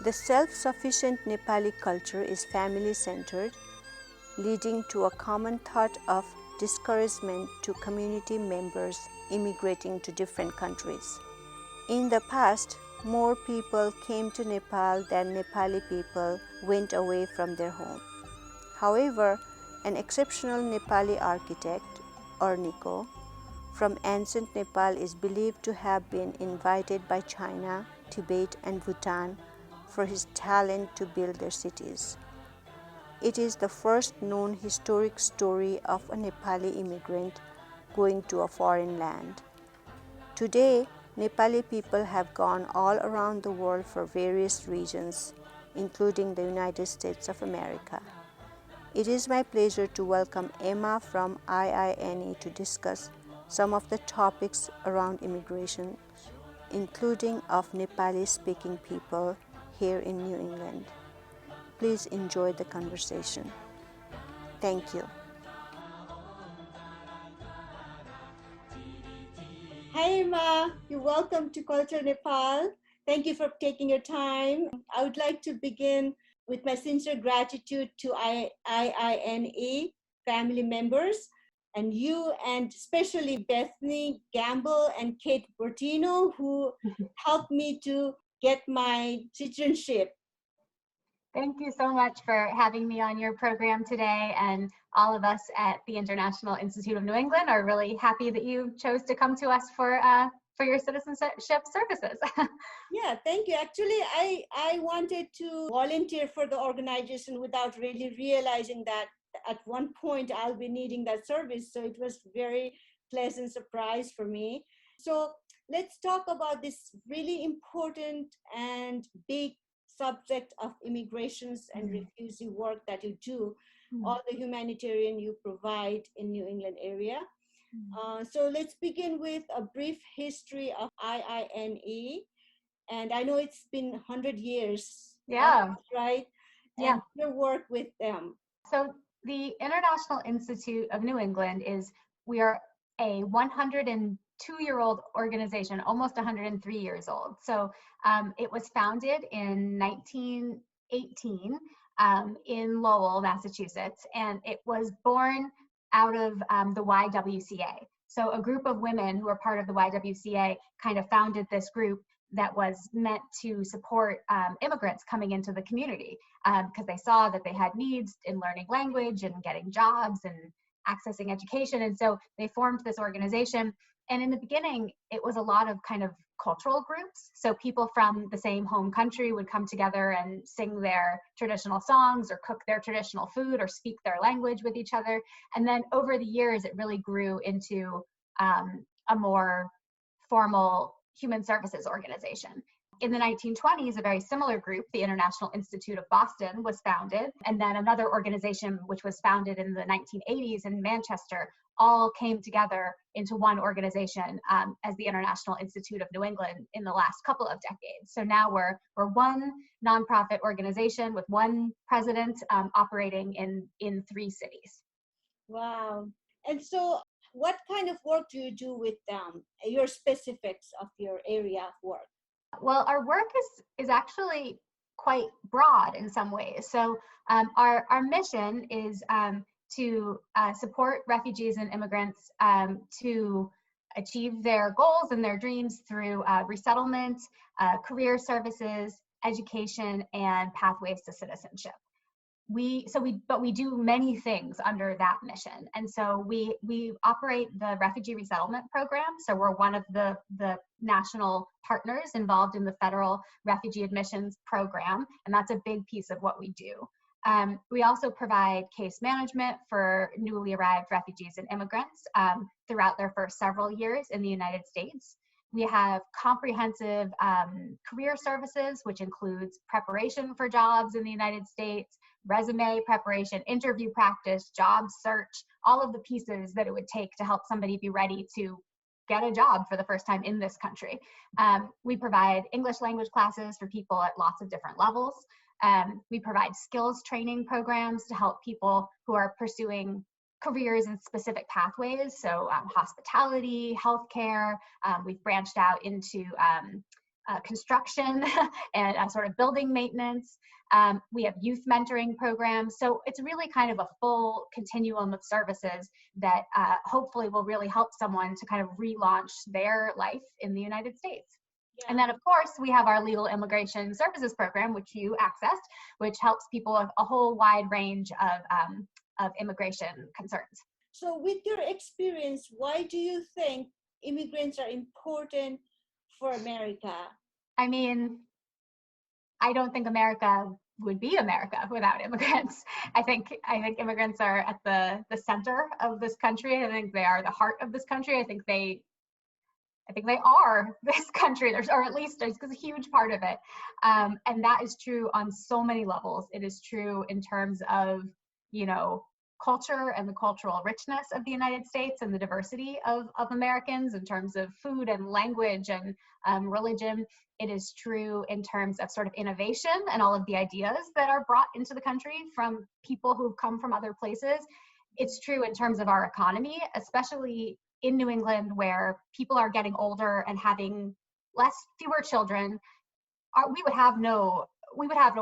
The self-sufficient Nepali culture is family-centered, leading to a common thought of discouragement to community members immigrating to different countries. In the past, more people came to Nepal than Nepali people went away from their home. However, an exceptional Nepali architect, Orniko, from ancient Nepal is believed to have been invited by China, Tibet and Bhutan for his talent to build their cities. It is the first known historic story of a Nepali immigrant going to a foreign land. Today, Nepali people have gone all around the world for various reasons, including the United States of America. It is my pleasure to welcome Emma from IINE to discuss some of the topics around immigration, including of Nepali-speaking people here in New England. Please enjoy the conversation. Thank you. Hi Emma, you're welcome to Culture Nepal. Thank you for taking your time. I would like to begin with my sincere gratitude to IINE family members and you, and especially Bethany Gamble and Kate Bertino, who helped me to get my citizenship. Thank you so much for having me on your program today, and all of us at the International Institute of New England are really happy that you chose to come to us for your citizenship services. Yeah, thank you. Actually, I wanted to volunteer for the organization without really realizing that at one point I'll be needing that service. So it was very pleasant surprise for me. So let's talk about this really important and big subject of immigrations and refugee work that you do, all the humanitarian you provide in New England area. So let's begin with a brief history of IINE. And I know it's been 100 years. Yeah. Right? And yeah. your work with them. So the International Institute of New England we are a 102-year-old organization, almost 103 years old. So it was founded in 1918 in Lowell, Massachusetts, and it was born out of the YWCA. So a group of women who are part of the YWCA kind of founded this group that was meant to support immigrants coming into the community because they saw that they had needs in learning language and getting jobs and accessing education. And so they formed this organization. And in the beginning, it was a lot of kind of cultural groups. So people from the same home country would come together and sing their traditional songs or cook their traditional food or speak their language with each other. And then over the years, it really grew into a more formal human services organization. In the 1920s, a very similar group, the International Institute of Boston, was founded. And then another organization, which was founded in the 1980s in Manchester, all came together into one organization as the International Institute of New England in the last couple of decades. So now we're one nonprofit organization with one president operating in 3 cities. Wow. And so what kind of work do you do with them, your specifics of your area of work? Well, our work is actually quite broad in some ways. So our mission is to support refugees and immigrants to achieve their goals and their dreams through resettlement, career services, education, and pathways to citizenship. But we do many things under that mission. And so we operate the Refugee Resettlement Program. So we're one of the national partners involved in the federal refugee admissions program. And that's a big piece of what we do. We also provide case management for newly arrived refugees and immigrants throughout their first several years in the United States. We have comprehensive career services, which includes preparation for jobs in the United States, resume preparation, interview practice, job search, all of the pieces that it would take to help somebody be ready to get a job for the first time in this country. We provide English language classes for people at lots of different levels. We provide skills training programs to help people who are pursuing careers in specific pathways, so hospitality, healthcare. We've branched out into construction and sort of building maintenance. We have youth mentoring programs. So it's really kind of a full continuum of services that hopefully will really help someone to kind of relaunch their life in the United States. Yeah. And then, of course, we have our legal immigration services program, which you accessed, which helps people with a whole wide range of immigration concerns. So with your experience, why do you think immigrants are important for America? I mean, I don't think America would be America without immigrants. I think immigrants are at the center of this country. I think they are the heart of this country. I think they are this country, or at least there's a huge part of it. And that is true on so many levels. It is true in terms of, culture and the cultural richness of the United States and the diversity of Americans in terms of food and language and religion. It is true in terms of sort of innovation and all of the ideas that are brought into the country from people who've come from other places. It's true in terms of our economy, especially in New England, where people are getting older and having fewer children. We would have no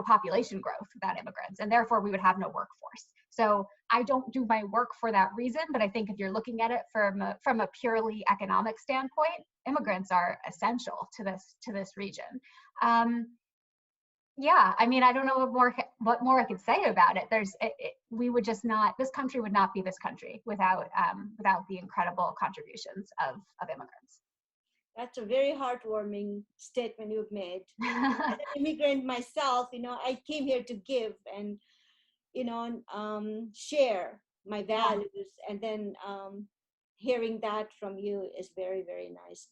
population growth without immigrants, and therefore we would have no workforce. So I don't do my work for that reason, but I think if you're looking at it from a purely economic standpoint, immigrants are essential to this region. Yeah, I mean, I don't know what more I could say about it. This country would not be this country without the incredible contributions of immigrants. That's a very heartwarming statement you've made. As an immigrant myself, I came here to give and, share my values. And then hearing that from you is very, very nice.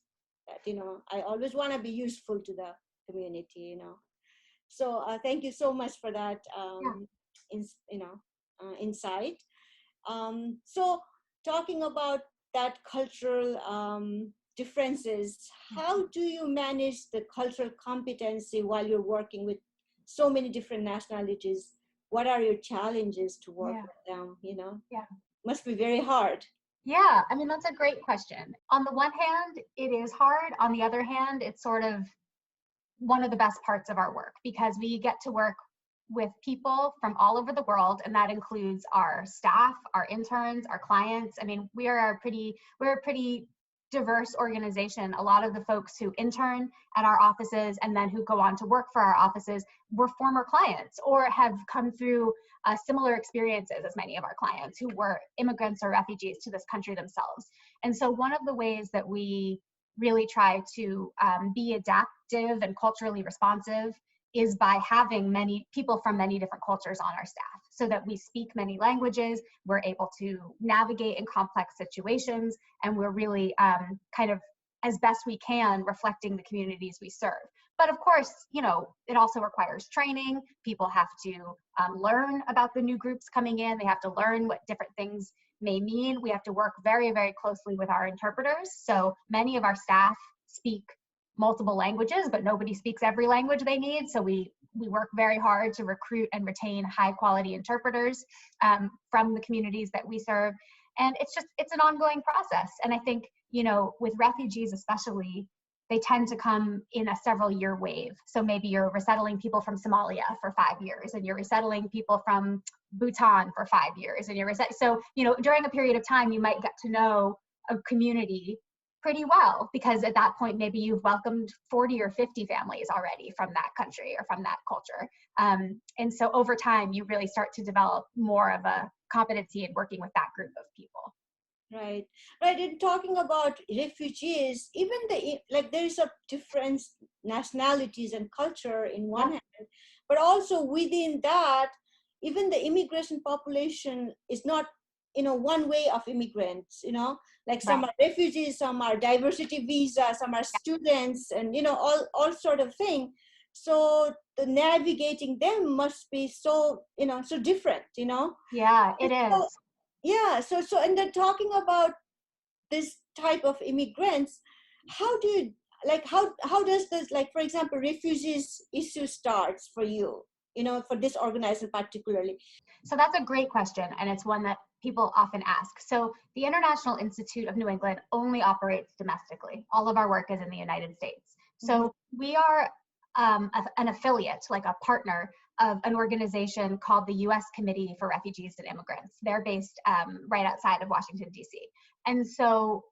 That, I always want to be useful to the community, So thank you so much for that, insight. So talking about that cultural differences, how do you manage the cultural competency while you're working with so many different nationalities? What are your challenges to work with them? Yeah. Must be very hard. Yeah, I mean, that's a great question. On the one hand, it is hard. On the other hand, it's sort of one of the best parts of our work because we get to work with people from all over the world, and that includes our staff, our interns, our clients. I mean, we're a pretty diverse organization. A lot of the folks who intern at our offices and then who go on to work for our offices were former clients or have come through similar experiences as many of our clients who were immigrants or refugees to this country themselves. And so one of the ways that we really try to be adaptive and culturally responsive is by having many people from many different cultures on our staff so that we speak many languages, we're able to navigate in complex situations, and we're really kind of, as best we can, reflecting the communities we serve. But of course, it also requires training. People have to learn about the new groups coming in. They have to learn what different things may mean. We have to work very, very closely with our interpreters. So many of our staff speak multiple languages, but nobody speaks every language they need. So we work very hard to recruit and retain high quality interpreters from the communities that we serve. And it's an ongoing process. And I think, with refugees especially, they tend to come in a several year wave. So maybe you're resettling people from Somalia for 5 years, and you're resettling people from Bhutan for 5 years, and so, during a period of time, you might get to know a community pretty well, because at that point, maybe you've welcomed 40 or 50 families already from that country or from that culture. And so over time, you really start to develop more of a competency in working with that group of people. Right. And talking about refugees, even there's a different nationalities and culture in one hand, but also within that, even the immigration population is not, one way of immigrants, some are refugees, some are diversity visa, some are students, and, all sort of thing. So the navigating them must be so, so different, Yeah, it is. Yeah. So, and then talking about this type of immigrants, how do you, how does this, for example, refugees issue starts for you, for this organization particularly? So that's a great question, and it's one that people often ask. So the International Institute of New England only operates domestically. All of our work is in the United States. So we are an affiliate, like a partner of an organization called the U.S. Committee for Refugees and Immigrants. They're based right outside of Washington, D.C. And so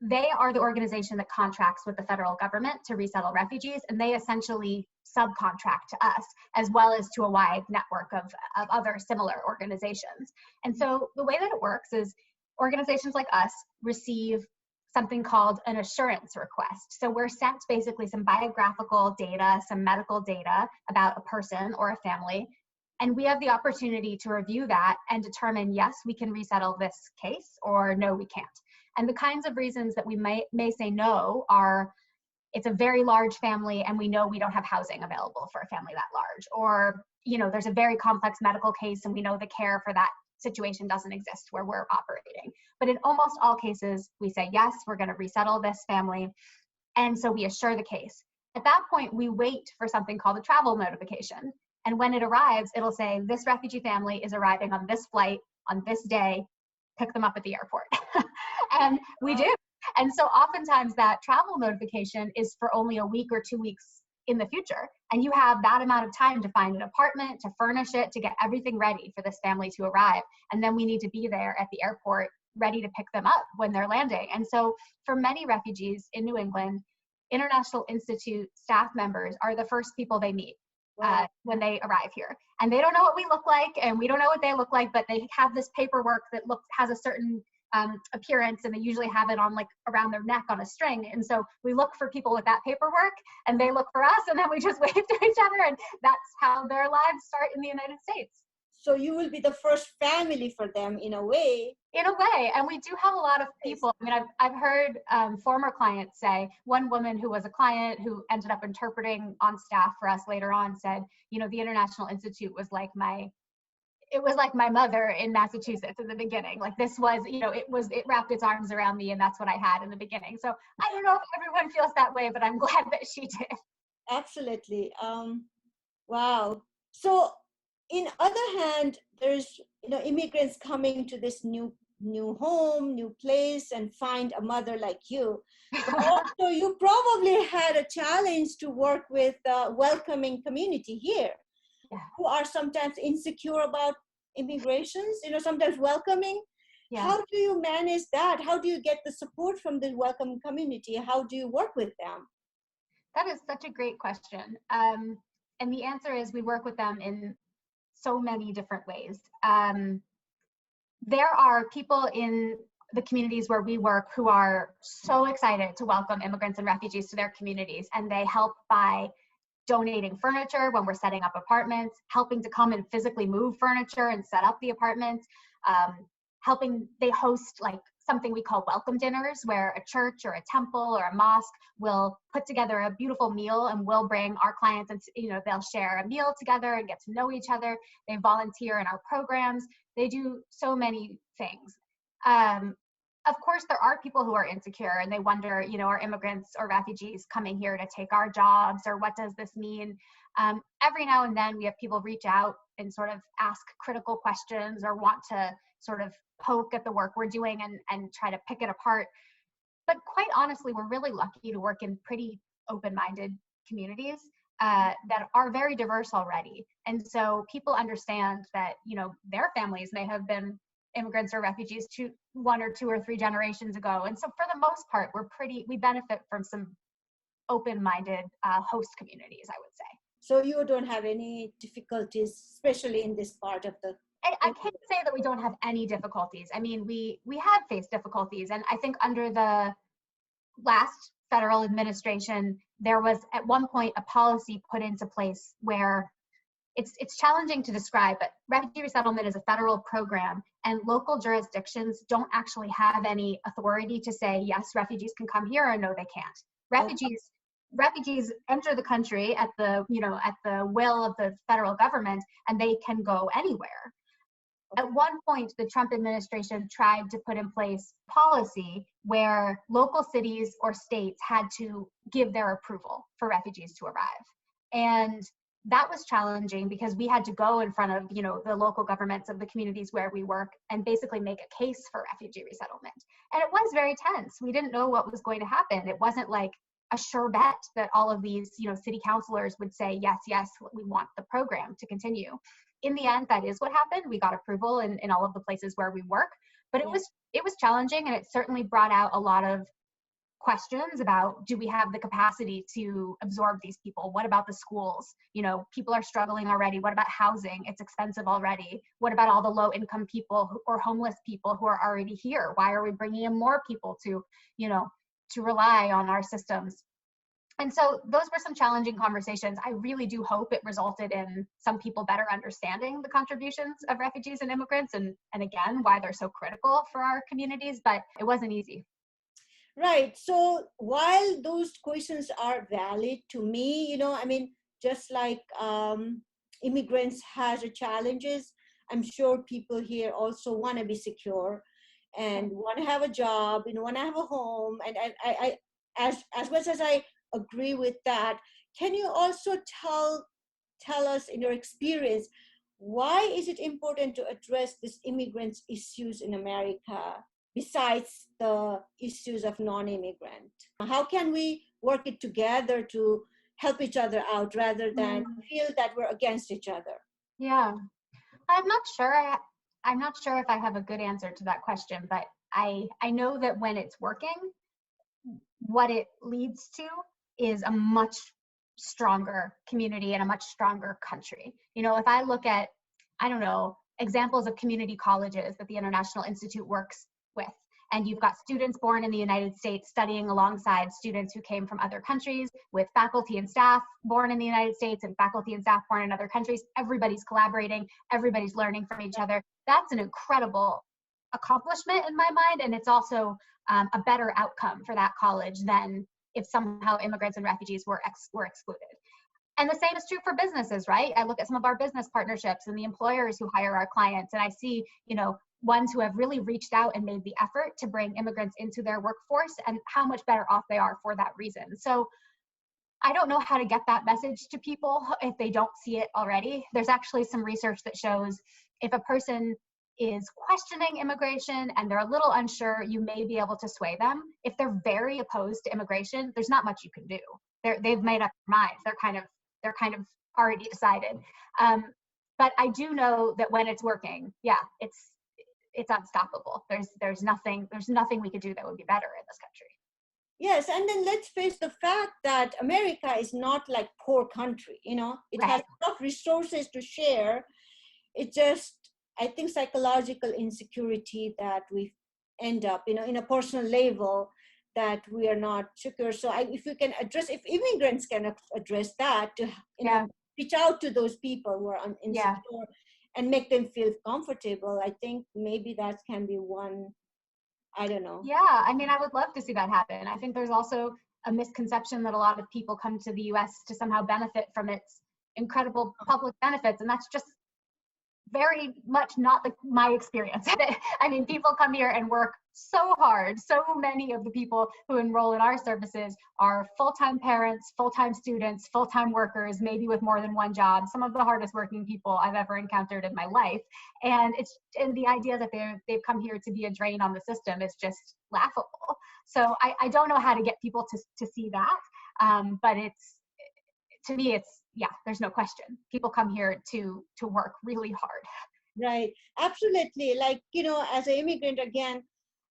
they are the organization that contracts with the federal government to resettle refugees, and they essentially subcontract to us as well as to a wide network of other similar organizations. And so the way that it works is organizations like us receive something called an assurance request. So we're sent basically some biographical data, some medical data about a person or a family, and we have the opportunity to review that and determine, yes, we can resettle this case, or no, we can't. And the kinds of reasons that we may say no are, it's a very large family and we know we don't have housing available for a family that large, or there's a very complex medical case and we know the care for that situation doesn't exist where we're operating. But in almost all cases, we say, yes, we're going to resettle this family. And so we assure the case. At that point, we wait for something called a travel notification. And when it arrives, it'll say, this refugee family is arriving on this flight on this day, pick them up at the airport. And we do. And so oftentimes that travel notification is for only a week or 2 weeks in the future. And you have that amount of time to find an apartment, to furnish it, to get everything ready for this family to arrive. And then we need to be there at the airport ready to pick them up when they're landing. And so for many refugees in New England, International Institute staff members are the first people they meet when they arrive here. And they don't know what we look like and we don't know what they look like, but they have this paperwork that has a certain appearance, and they usually have it on like around their neck on a string. And so we look for people with that paperwork and they look for us, and then we just wave to each other, and that's how their lives start in the United States. So you will be the first family for them in a way. In a way. And we do have a lot of people. I mean, I've heard former clients say, one woman who was a client who ended up interpreting on staff for us later on said, the International Institute was like my mother in Massachusetts in the beginning. Like this was, it wrapped its arms around me, and that's what I had in the beginning. So I don't know if everyone feels that way, but I'm glad that she did. Absolutely. Wow. So in other hand, there's, immigrants coming to this new home, new place, and find a mother like you. But also you probably had a challenge to work with a welcoming community here. Yeah. Who are sometimes insecure about immigrations, sometimes welcoming. Yeah. How do you manage that? How do you get the support from the welcoming community? How do you work with them? That is such a great question. And the answer is we work with them in so many different ways. There are people in the communities where we work who are so excited to welcome immigrants and refugees to their communities, and they help by donating furniture when we're setting up apartments, helping to come and physically move furniture and set up the apartments, they host like something we call welcome dinners, where a church or a temple or a mosque will put together a beautiful meal, and we'll bring our clients and they'll share a meal together and get to know each other. They volunteer in our programs. They do so many things. Of course, there are people who are insecure and they wonder, are immigrants or refugees coming here to take our jobs, or what does this mean? Every now and then we have people reach out and sort of ask critical questions or want to sort of poke at the work we're doing and try to pick it apart. But quite honestly, we're really lucky to work in pretty open-minded communities that are very diverse already. And so people understand that, their families may have been immigrants or refugees 1 or 2 or 3 generations ago. And so for the most part, we benefit from some open-minded host communities, I would say. So you don't have any difficulties, especially in this part of the... I can't say that we don't have any difficulties. I mean, we have faced difficulties. And I think under the last federal administration, there was at one point a policy put into place where it's challenging to describe, but refugee resettlement is a federal program, and local jurisdictions don't actually have any authority to say, yes, refugees can come here, or no, they can't. Refugees enter the country at the will of the federal government, and they can go anywhere. At one point, the Trump administration tried to put in place policy where local cities or states had to give their approval for refugees to arrive. And that was challenging because we had to go in front of, the local governments of the communities where we work and basically make a case for refugee resettlement. And it was very tense. We didn't know what was going to happen. It wasn't like a sure bet that all of these, city councilors would say, yes, yes, we want the program to continue. In the end, that is what happened. We got approval in all of the places where we work, but it was challenging, and it certainly brought out a lot of questions about, do we have the capacity to absorb these people? What about the schools? People are struggling already. What about housing? It's expensive already. What about all the low income people or homeless people who are already here? Why are we bringing in more people to rely on our systems? And so those were some challenging conversations. I really do hope it resulted in some people better understanding the contributions of refugees and immigrants, and again, why they're so critical for our communities, but it wasn't easy. Right. So while those questions are valid to me, just like immigrants has a challenges, I'm sure people here also want to be secure and want to have a job and want to have a home. And I as much as I agree with that, can you also tell us in your experience, why is it important to address these immigrants issues in America besides the issues of non-immigrant? How can we work it together to help each other out rather than feel that we're against each other? Yeah, I'm not sure. I'm not sure if I have a good answer to that question, but I know that when it's working, what it leads to is a much stronger community and a much stronger country. If I look at, I don't know, examples of community colleges that the International Institute works with, and you've got students born in the United States studying alongside students who came from other countries, with faculty and staff born in the United States and faculty and staff born in other countries. Everybody's collaborating, everybody's learning from each other. That's an incredible accomplishment in my mind, and it's also a better outcome for that college than if somehow immigrants and refugees were excluded. And the same is true for businesses, right? I look at some of our business partnerships and the employers who hire our clients, and I see, ones who have really reached out and made the effort to bring immigrants into their workforce, and how much better off they are for that reason. So I don't know how to get that message to people if they don't see it already. There's actually some research that shows if a person is questioning immigration and they're a little unsure, you may be able to sway them. If they're very opposed to immigration, there's not much you can do. They've made up their minds. They're kind of already decided. But I do know that when it's working, it's unstoppable. There's nothing we could do that would be better in this country. Yes, and then let's face the fact that America is not like poor country. It Right. has enough resources to share. It just, I think, psychological insecurity that we end up, in a personal level, that we are not secure. So if we can address, if immigrants can address that, to reach out to those people who are insecure and make them feel comfortable, I think maybe that can be one. I don't know. Yeah, I mean, I would love to see that happen. I think there's also a misconception that a lot of people come to the US to somehow benefit from its incredible public benefits, and that's just very much not my experience. I mean, people come here and work so hard. So many of the people who enroll in our services are full-time parents, full-time students, full-time workers, maybe with more than one job. Some of the hardest working people I've ever encountered in my life. And the idea that they've come here to be a drain on the system is just laughable. So I don't know how to get people to see that. But to me, there's no question. People come here to work really hard. Right. Absolutely. Like, as an immigrant, again,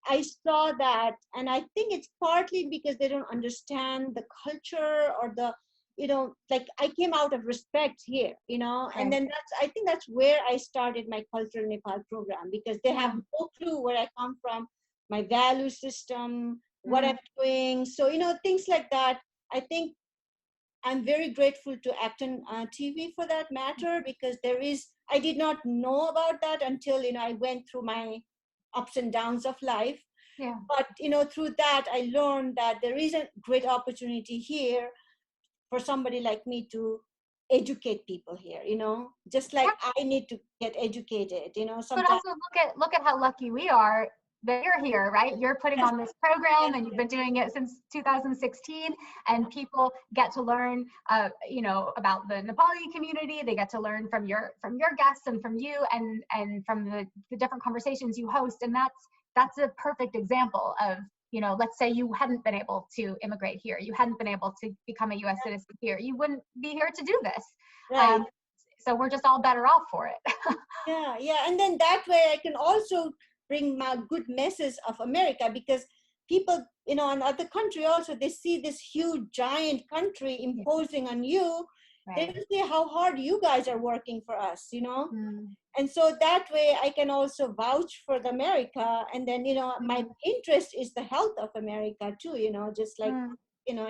I saw that, and I think it's partly because they don't understand the culture or like I came out of respect here, and then I think that's where I started my Cultural Nepal program, because they have no clue where I come from, my value system, what I'm doing. So, things like that. I think I'm very grateful to ActonTV for that matter, because I did not know about that until, I went through my ups and downs of life. Yeah. But, through that, I learned that there is a great opportunity here for somebody like me to educate people here, just like I need to get educated, sometimes. But also look at how lucky we are that you're here, right? You're putting on this program, and you've been doing it since 2016, and people get to learn, about the Nepali community. They get to learn from your guests and from you, and from the different conversations you host, and that's a perfect example of let's say you hadn't been able to immigrate here, you hadn't been able to become a US citizen here, you wouldn't be here to do this. Right. So we're just all better off for it. Yeah. And then that way I can also bring my good message of America, because people, in other country also, they see this huge giant country imposing on you. They Right. will say how hard you guys are working for us, Mm. And so that way I can also vouch for the America. And then, my interest is the health of America too, just like,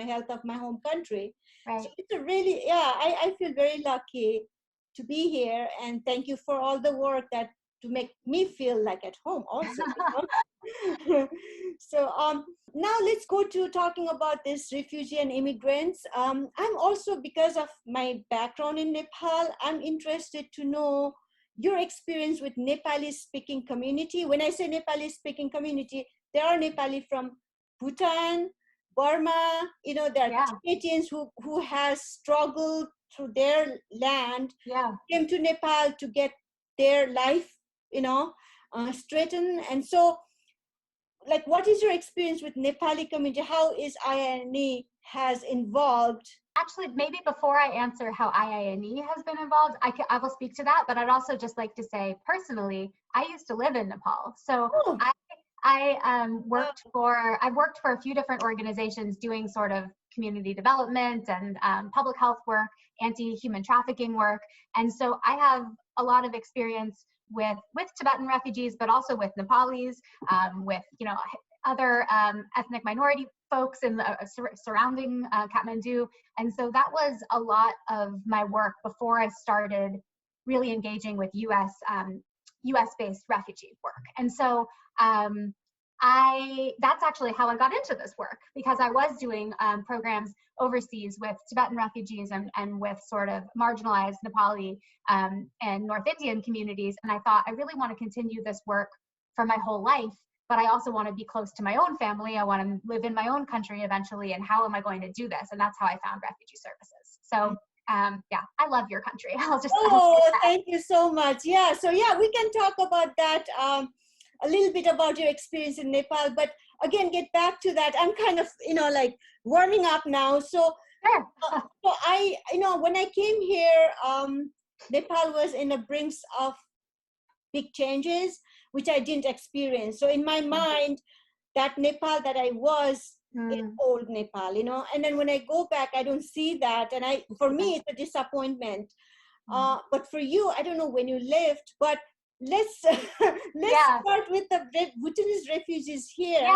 health of my home country. Right. So it's a really, I feel very lucky to be here. And thank you for all the work that to make me feel like at home also. So now let's go to talking about this refugee and immigrants. I'm also, because of my background in Nepal, I'm interested to know your experience with Nepali speaking community. When I say Nepali speaking community, there are Nepali from Bhutan, Burma, there are Tibetans who has struggled through their land, came to Nepal to get their life, straightened. And so, like, what is your experience with Nepali community? How is IINE has involved? Actually, maybe before I answer how IINE has been involved, I will speak to that, but I'd also just like to say personally, I used to live in Nepal. So I've worked for a few different organizations doing sort of community development and public health work, anti-human trafficking work. And so I have a lot of experience with Tibetan refugees, but also with Nepalis, with other ethnic minority folks in the surrounding Kathmandu. And so that was a lot of my work before I started really engaging with US-based refugee work. And so that's actually how I got into this work, because I was doing programs overseas with Tibetan refugees and with sort of marginalized Nepali and North Indian communities. And I thought, I really want to continue this work for my whole life, but I also want to be close to my own family. I want to live in my own country eventually. And how am I going to do this? And that's how I found refugee services. So I love your country. Thank you so much. Yeah. So we can talk about that. A little bit about your experience in Nepal, but again, get back to that. I'm kind of, like warming up now. So, so I, when I came here, Nepal was in the brink of big changes, which I didn't experience. So in my mind, that Nepal that I was is old Nepal, and then when I go back, I don't see that. And for me, it's a disappointment. But for you, I don't know when you left, but let's start with the Bhutanese refugees here.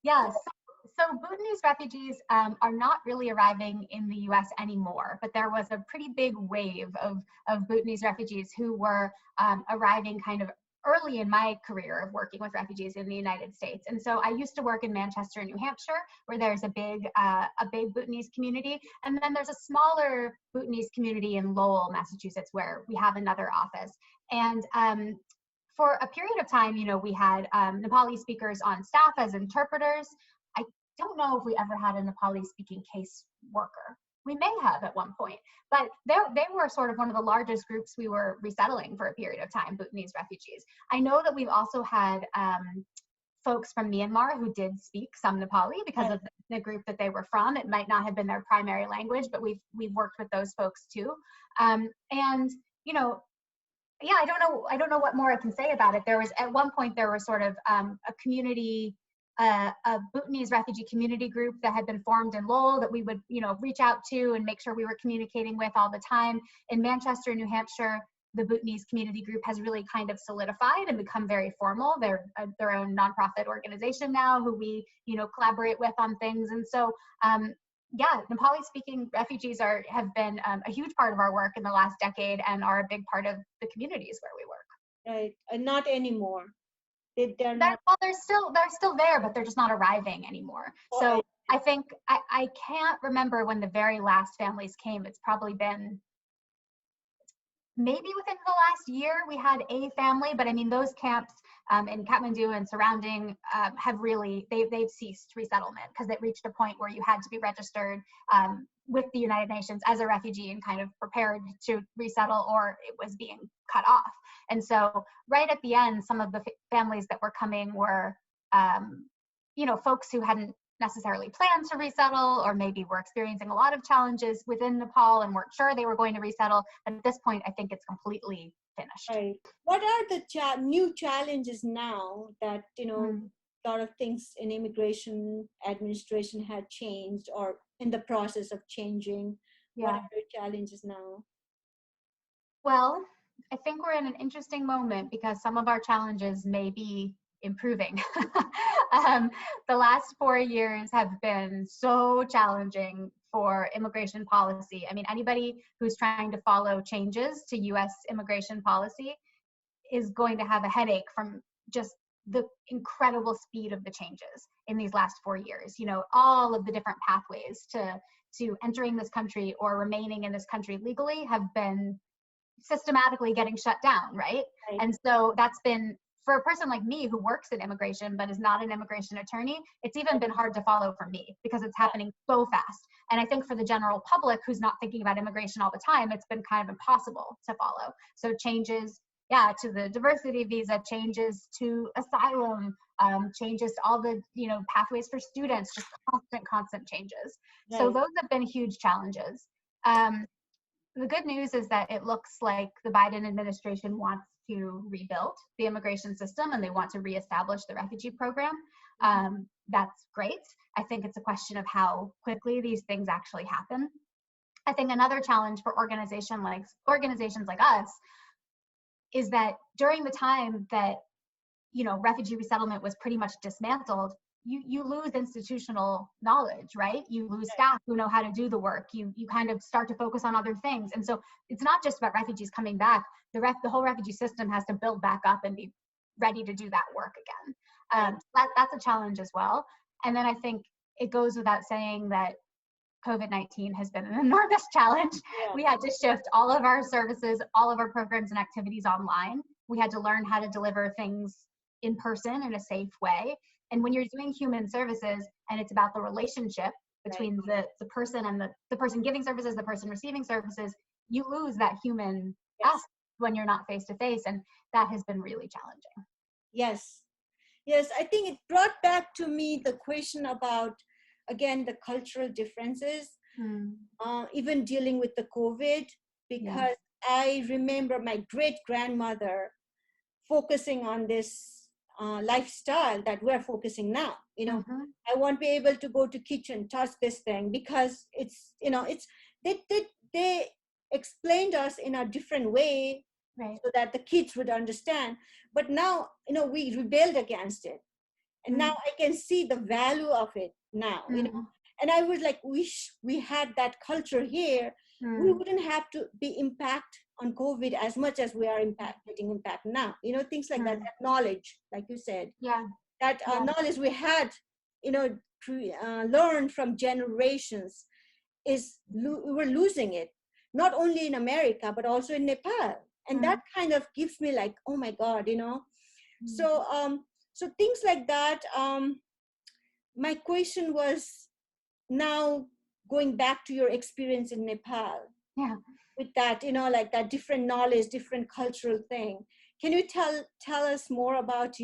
So Bhutanese refugees are not really arriving in the US anymore, but there was a pretty big wave of Bhutanese refugees who were arriving kind of early in my career of working with refugees in the United States. And so I used to work in Manchester, New Hampshire, where there's a big Bhutanese community. And then there's a smaller Bhutanese community in Lowell, Massachusetts, where we have another office. And for a period of time, we had Nepali speakers on staff as interpreters. I don't know if we ever had a Nepali speaking case worker. We may have at one point, but they were sort of one of the largest groups we were resettling for a period of time, Bhutanese refugees. I know that we've also had folks from Myanmar who did speak some Nepali because of the group that they were from. It might not have been their primary language, but we've worked with those folks too. I don't know what more I can say about it. There was, at one point, there was sort of a community, a Bhutanese refugee community group that had been formed in Lowell that we would, reach out to and make sure we were communicating with all the time. In Manchester, New Hampshire, the Bhutanese community group has really kind of solidified and become very formal. They're their own nonprofit organization now who we, collaborate with on things. And so, Nepali-speaking refugees have been a huge part of our work in the last decade and are a big part of the communities where we work. Right, and not anymore. They're still there, but they're just not arriving anymore. So I think I can't remember when the very last families came. It's probably been maybe within the last year we had a family, but I mean those camps in Kathmandu and surrounding have really they've ceased resettlement because it reached a point where you had to be registered with the United Nations as a refugee and kind of prepared to resettle, or it was being cut off. And so right at the end, some of the families that were coming were folks who hadn't necessarily planned to resettle, or maybe were experiencing a lot of challenges within Nepal and weren't sure they were going to resettle. But at this point, I think it's completely finished. Right. What are the new challenges now that, a lot of things in immigration administration had changed or in the process of changing? What are the challenges now? Well, I think we're in an interesting moment because some of our challenges may be improving. The last 4 years have been so challenging for immigration policy. I mean, anybody who's trying to follow changes to US immigration policy is going to have a headache from just the incredible speed of the changes in these last 4 years. All of the different pathways to entering this country or remaining in this country legally have been systematically getting shut down, right? And so that's been, for a person like me who works in immigration but is not an immigration attorney, it's even been hard to follow for me because it's happening so fast. And I think for the general public who's not thinking about immigration all the time, it's been kind of impossible to follow. So changes, to the diversity visa, changes to asylum, changes to all the, pathways for students, just constant changes. Right. So those have been huge challenges. The good news is that it looks like the Biden administration wants to rebuild the immigration system and they want to reestablish the refugee program. That's great. I think it's a question of how quickly these things actually happen. I think another challenge for organizations like us is that during the time that, refugee resettlement was pretty much dismantled, you lose institutional knowledge, right? You lose staff who know how to do the work. You kind of start to focus on other things. And so it's not just about refugees coming back. The whole refugee system has to build back up and be ready to do that work again. That's a challenge as well. And then I think it goes without saying that COVID-19 has been an enormous challenge. Yeah. We had to shift all of our services, all of our programs and activities online. We had to learn how to deliver things in person in a safe way. And when you're doing human services and it's about the relationship between the person and the person giving services, the person receiving services, you lose that human aspect when you're not face to face. And that has been really challenging. Yes. I think it brought back to me the question about, again, the cultural differences, even dealing with the COVID, because I remember my great grandmother focusing on this lifestyle that we're focusing now. I won't be able to go to kitchen, touch this thing because it's they explained us in a different way, right, so that the kids would understand. But now, we rebelled against it, and now I can see the value of it now. And I would wish we had that culture here. We wouldn't have to be impacted on COVID as much as we are getting impact now. Things like that knowledge, like you said, that knowledge we had, learned from generations, we're losing it, not only in America, but also in Nepal. And that kind of gives me oh my God, So things like that. My question was, now going back to your experience in Nepal, with that, that different knowledge, different cultural thing. Can you tell us more about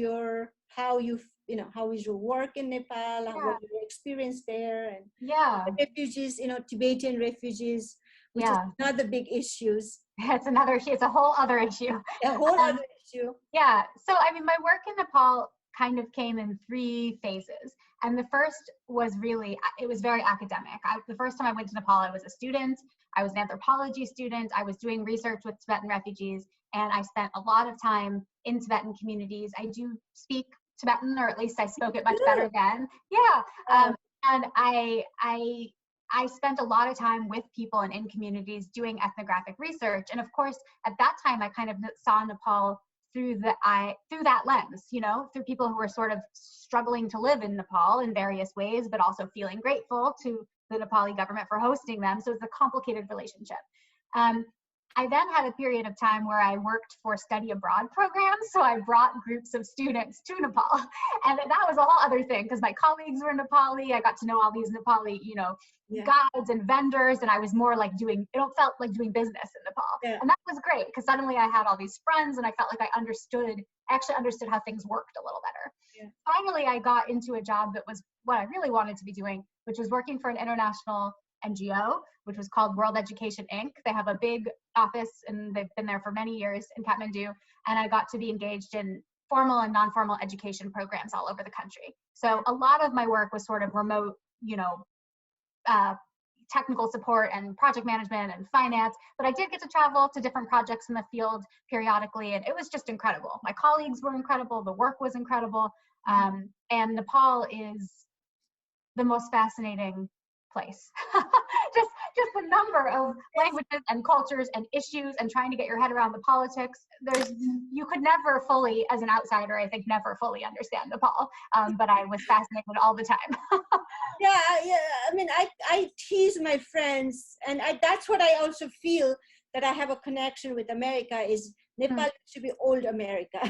how is your work in Nepal, what your experience there, and the refugees, Tibetan refugees, which is another big issues. It's a whole other issue. A whole other issue. Yeah. So, I mean, my work in Nepal kind of came in 3 phases. And the first was it was very academic. The first time I went to Nepal, I was a student. I was an anthropology student. I was doing research with Tibetan refugees, and I spent a lot of time in Tibetan communities. I do speak Tibetan, or at least I spoke it much better then. And I spent a lot of time with people and in communities doing ethnographic research. And of course, at that time, I kind of saw Nepal through that lens, through people who were sort of struggling to live in Nepal in various ways, but also feeling grateful to the Nepali government for hosting them. So it's a complicated relationship. I then had a period of time where I worked for study abroad programs. So I brought groups of students to Nepal. And that was a whole other thing because my colleagues were Nepali. I got to know all these Nepali, guides and vendors. And I was more it felt like doing business in Nepal. Yeah. And that was great because suddenly I had all these friends and I felt like I actually understood how things worked a little better. finally I got into a job that was what I really wanted to be doing, which was working for an international NGO, which was called World Education Inc. They have a big office and they've been there for many years in Kathmandu. And I got to be engaged in formal and non-formal education programs all over the country. So a lot of my work was sort of remote, technical support and project management and finance, but I did get to travel to different projects in the field periodically, and it was just incredible. My colleagues were incredible, the work was incredible, and Nepal is the most fascinating place. just the number of languages and cultures and issues and trying to get your head around the politics. You could never fully, as an outsider, I think, never fully understand Nepal, but I was fascinated all the time. Yeah. I mean, I tease my friends, and that's what I also feel, that I have a connection with America, is Nepal should be old America,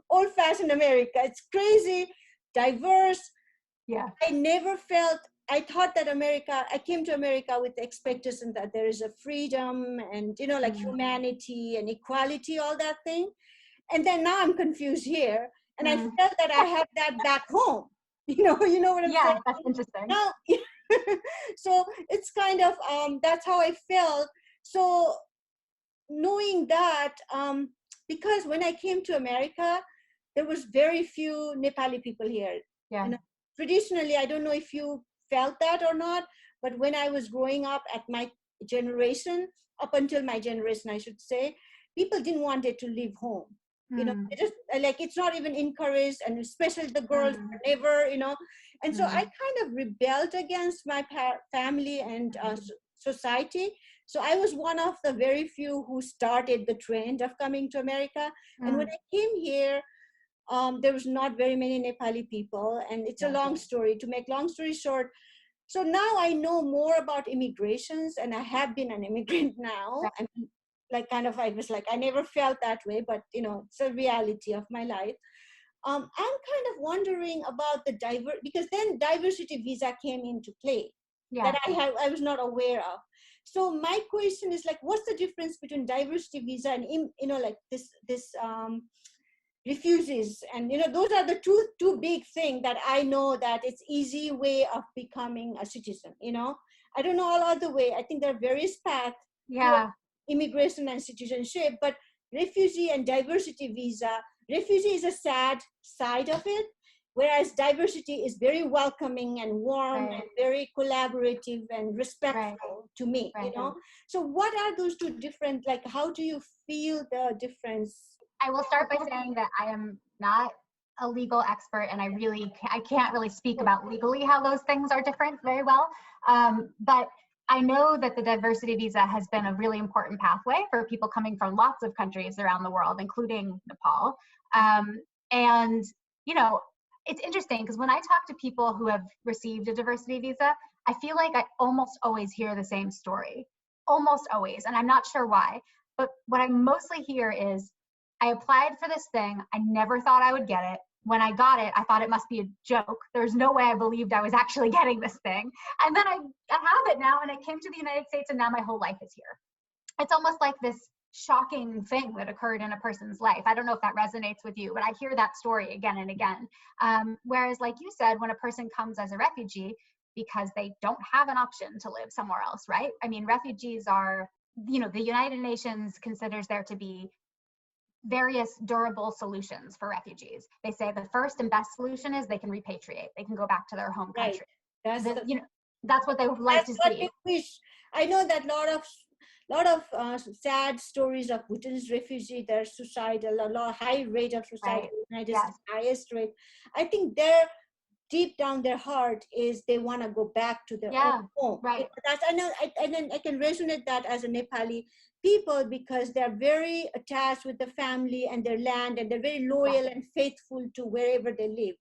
old-fashioned America. It's crazy, diverse. Yeah. I thought that I came to America with the expectation that there is a freedom and, like humanity and equality, all that thing. And then now I'm confused here. And I felt that I had that back home. You know what I'm saying? Yeah, that's interesting. Now, so it's kind of, that's how I felt. So knowing that, because when I came to America, there was very few Nepali people here. Yeah. Traditionally, I don't know if you felt that or not, but when I was growing up at my generation, up until my generation, I should say, people didn't want it to leave home. They just like, it's not even encouraged, and especially the girls never, and so I kind of rebelled against my family and society. So I was one of the very few who started the trend of coming to America. And when I came here, there was not very many Nepali people, and it's a long story. To make long story short, so now I know more about immigrations, and I have been an immigrant now. And like, kind of, I was like, I never felt that way, but it's a reality of my life. I'm kind of wondering about the because then diversity visa came into play that I was not aware of. So my question is, like, what's the difference between diversity visa and like this refugees? And those are the two big things that I know, that it's easy way of becoming a citizen. I don't know all other way. I think there are various paths to immigration and citizenship, but refugee and diversity visa, refugee is a sad side of it, whereas diversity is very welcoming and warm and very collaborative and respectful to me. So what are those two different, like, how do you feel the difference? I will start by saying that I am not a legal expert, and I can't really speak about legally how those things are different very well. But I know that the diversity visa has been a really important pathway for people coming from lots of countries around the world, including Nepal. And, it's interesting because when I talk to people who have received a diversity visa, I feel like I almost always hear the same story, almost always. And I'm not sure why, but what I mostly hear is, I applied for this thing. I never thought I would get it. When I got it, I thought it must be a joke. There's no way I believed I was actually getting this thing. And then I have it now, and it came to the United States, and now my whole life is here. It's almost like this shocking thing that occurred in a person's life. I don't know if that resonates with you, but I hear that story again and again. Whereas, like you said, when a person comes as a refugee, because they don't have an option to live somewhere else, right? I mean, refugees are, the United Nations considers there to be various durable solutions for refugees. They say the first and best solution is they can repatriate. They can go back to their home country. That's what they would like to see. That's what we wish. I know that lot of sad stories of Bhutanese refugees. There's suicidal, a lot high rate of suicide. United States, highest rate. I think deep down their heart is they want to go back to their own home. Right. I know. I can resonate that as a Nepali people, because they're very attached with the family and their land, and they're very loyal and faithful to wherever they live.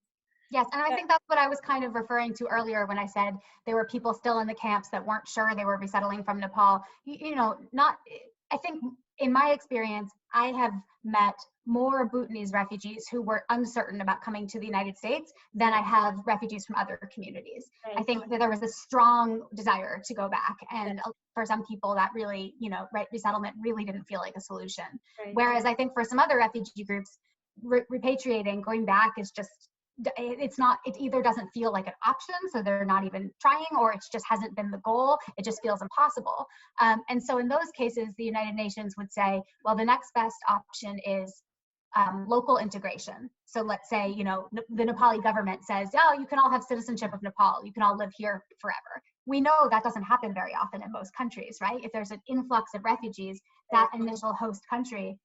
Yes, and I think that's what I was kind of referring to earlier when I said there were people still in the camps that weren't sure they were resettling from Nepal. I think in my experience, I have met more Bhutanese refugees who were uncertain about coming to the United States than I have refugees from other communities. Right. I think that there was a strong desire to go back, and for some people that really, resettlement really didn't feel like a solution. Right. Whereas I think for some other refugee groups, repatriating, going back is just, it's not, it either doesn't feel like an option, so they're not even trying, or it just hasn't been the goal. It just feels impossible. And so in those cases, the United Nations would say, well, the next best option is local integration. So let's say, you know, the Nepali government says, oh, you can all have citizenship of Nepal. You can all live here forever. We know that doesn't happen very often in most countries, right? If there's an influx of refugees, that initial host country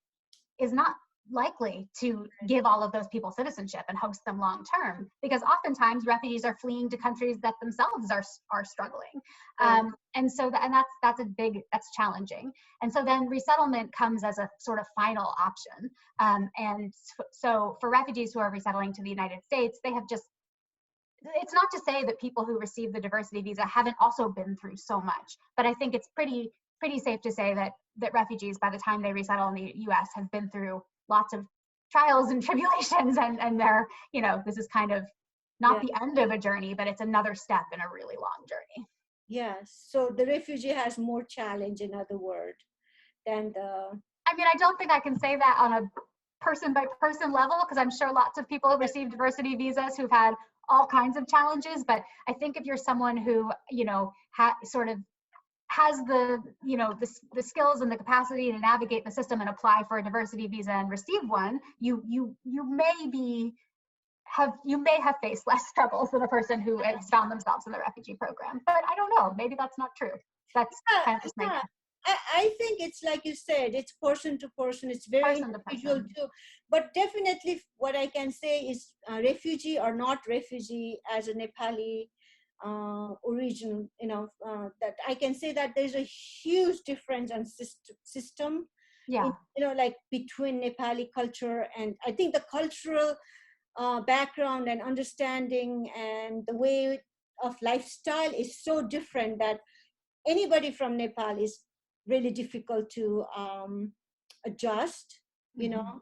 is not likely to give all of those people citizenship and host them long term, because oftentimes refugees are fleeing to countries that themselves are struggling. And so that's challenging. And so then resettlement comes as a sort of final option. And so for refugees who are resettling to the United States, they have just, it's not to say that people who receive the diversity visa haven't also been through so much, but I think it's pretty safe to say that refugees, by the time they resettle in the US, have been through lots of trials and tribulations, and they're, you know, this is kind of not the end of a journey, but it's another step in a really long journey. Yes. So the refugee has more challenge, in other words, than the... I mean, I don't think I can say that on a person by person level, because I'm sure lots of people have received diversity visas who've had all kinds of challenges. But I think if you're someone who, you know, sort of has the, you know, the skills and the capacity to navigate the system and apply for a diversity visa and receive one, you may have faced less struggles than a person who has found themselves in the refugee program. But I don't know, maybe that's not true. That's kind of just my... I think it's like you said, it's person to person, it's very individual too. But definitely what I can say is refugee or not refugee, as a Nepali origin, you know, that I can say that there's a huge difference in system, you know, like between Nepali culture, and I think the cultural background and understanding and the way of lifestyle is so different that anybody from Nepal is really difficult to adjust, you know.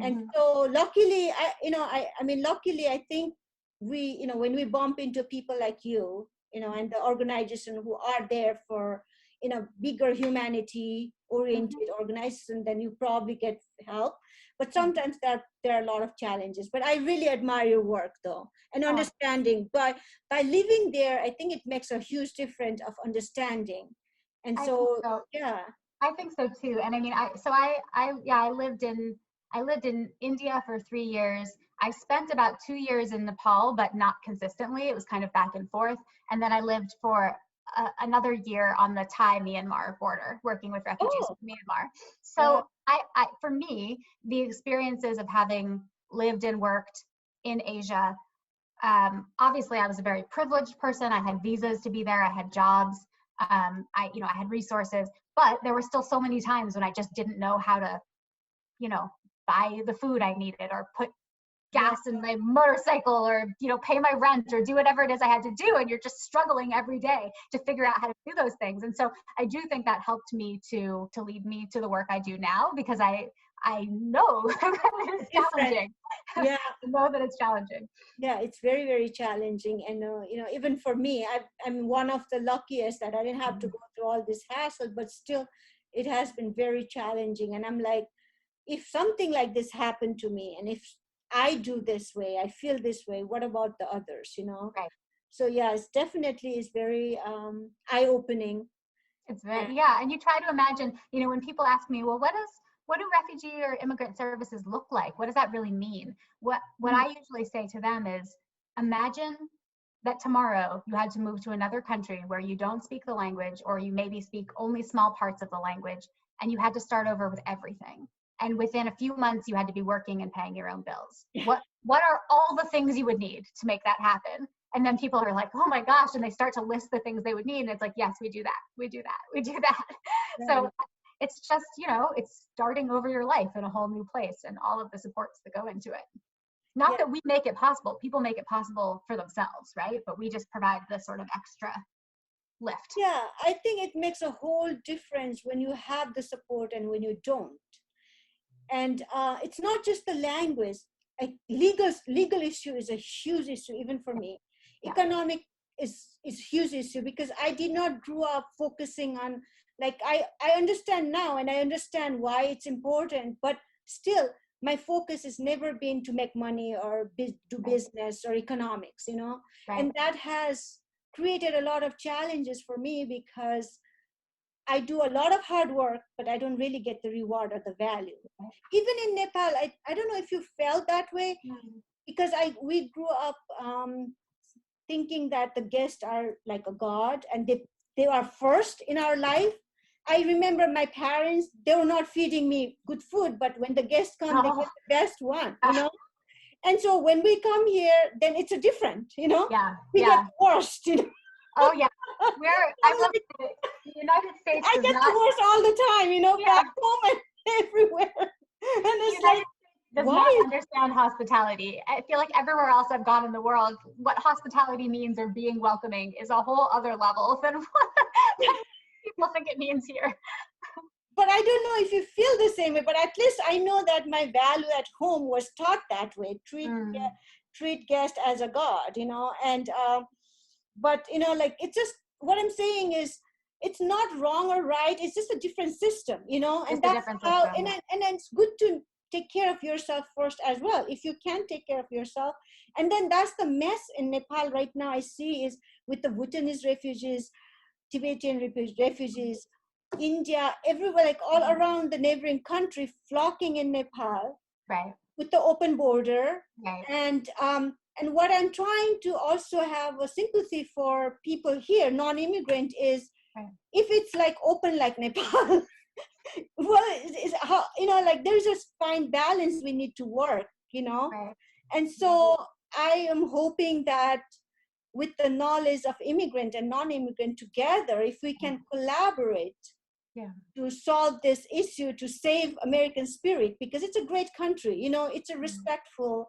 And so luckily, luckily, I think we, you know, when we bump into people like you know, and the organization who are there for, you know, bigger humanity oriented organization, then you probably get help. But sometimes there are a lot of challenges. But I really admire your work though, and understanding. By living there, I think it makes a huge difference of understanding. And so, yeah. I think so too. And I mean, I lived in India for 3 years. I spent about 2 years in Nepal, but not consistently. It was kind of back and forth. And then I lived for another year on the Thai-Myanmar border, working with refugees from Myanmar. So for me, the experiences of having lived and worked in Asia, obviously I was a very privileged person. I had visas to be there. I had jobs. I had resources, but there were still so many times when I just didn't know how to, you know, buy the food I needed, or put gas in my motorcycle, or, you know, pay my rent, or do whatever it is I had to do. And you're just struggling every day to figure out how to do those things. And so I do think that helped me to lead me to the work I do now, because I know that it's challenging. Yeah. I know that it's challenging. Yeah, it's very, very challenging. And, you know, even for me, I'm one of the luckiest that I didn't have to go through all this hassle, but still it has been very challenging. And I'm like, if something like this happened to me, and if I do this way, I feel this way, what about the others, you know? Right. So yeah, it's definitely is very eye-opening. It's very, and you try to imagine, you know, when people ask me, well, what do refugee or immigrant services look like? What does that really mean? What I usually say to them is, imagine that tomorrow you had to move to another country where you don't speak the language, or you maybe speak only small parts of the language, and you had to start over with everything. And within a few months, you had to be working and paying your own bills. What are all the things you would need to make that happen? And then people are like, oh my gosh, and they start to list the things they would need. And it's like, yes, we do that. We do that. We do that. Right. So it's just, you know, it's starting over your life in a whole new place, and all of the supports that go into it. Not that we make it possible. People make it possible for themselves, right? But we just provide the sort of extra lift. Yeah, I think it makes a whole difference when you have the support and when you don't. And it's not just the language. Legal issue is a huge issue, even for me. Economic is huge issue, because I did not grow up focusing on, like, I understand now, and I understand why it's important, but still my focus has never been to make money or do business or economics, you know. Right. And that has created a lot of challenges for me because I do a lot of hard work, but I don't really get the reward or the value. Even in Nepal, I don't know if you felt that way, because we grew up thinking that the guests are like a god and they are first in our life. I remember my parents, they were not feeding me good food, but when the guests come, they get the best one, you know. And so when we come here, then it's a different, you know. We get worst, you know. Oh yeah, I love it. The United States. I get the worst all the time, you know, back home and everywhere. And it's like, does not understand hospitality. I feel like everywhere else I've gone in the world, what hospitality means or being welcoming is a whole other level than what people think it means here. But I don't know if you feel the same way, but at least I know that my value at home was taught that way. Treat guest as a god, you know. And but you know, like, it's just, what I'm saying is, it's not wrong or right, it's just a different system, you know. And that's how, and it's good to take care of yourself first as well, if you can take care of yourself. And then that's the mess in Nepal right now I see, is with the Bhutanese refugees, Tibetan refugees, India, everywhere, like all around the neighboring country, flocking in Nepal, with the open border. And what I'm trying to also have a sympathy for people here, non-immigrant, is if it's like open like Nepal, well, is how, you know, like, there's a fine balance we need to work, you know. And so I am hoping that with the knowledge of immigrant and non-immigrant together, if we can collaborate to solve this issue, to save American spirit, because it's a great country, you know, it's a respectful,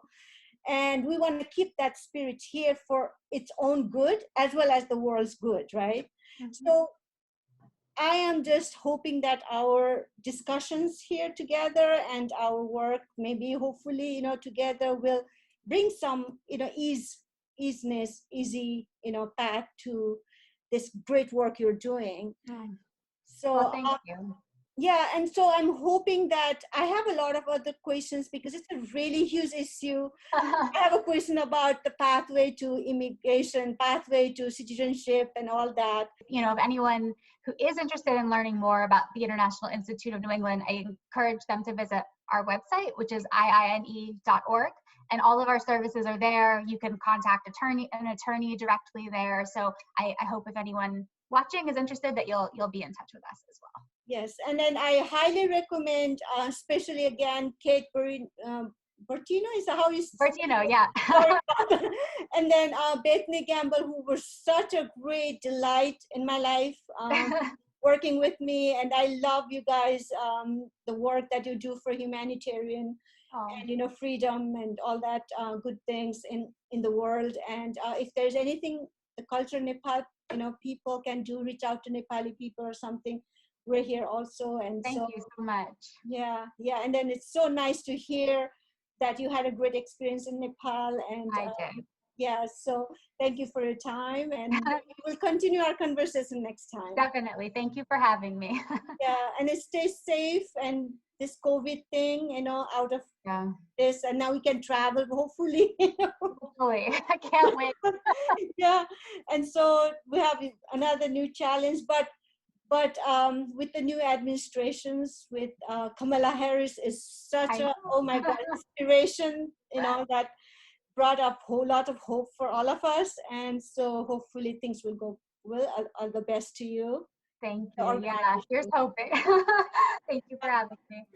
and we want to keep that spirit here for its own good as well as the world's good, right? So I am just hoping that our discussions here together and our work, maybe hopefully, you know, together, will bring some, you know, easy, you know, path to this great work you're doing. So well, thank you. Yeah, and so I'm hoping that I have a lot of other questions, because it's a really huge issue. I have a question about the pathway to immigration, pathway to citizenship, and all that. You know, if anyone who is interested in learning more about the International Institute of New England, I encourage them to visit our website, which is iine.org. And all of our services are there. You can contact an attorney directly there. So I hope if anyone watching is interested, that you'll be in touch with us as well. Yes, and then I highly recommend, especially again, Kate Bertino, is that how you say it? Bertino, yeah. And then Bethany Gamble, who was such a great delight in my life, working with me. And I love you guys, the work that you do for humanitarian and, you know, freedom and all that good things in the world. And if there's anything the culture Nepal, you know, people can do, reach out to Nepali people or something. We're here also. And thank you so much. Yeah. And then it's so nice to hear that you had a great experience in Nepal. And I did. Yeah, so thank you for your time, and we'll continue our conversation next time. Definitely. Thank you for having me. Yeah, and stay safe, and this COVID thing, you know, out of this, and now we can travel, hopefully. Hopefully. I can't wait. Yeah, and so we have another new challenge, but with the new administrations, with Kamala Harris is such oh my God, inspiration, you know, that brought up a whole lot of hope for all of us. And so hopefully things will go well. All the best to you. Thank you. Yeah, here's hoping. Thank you for having me.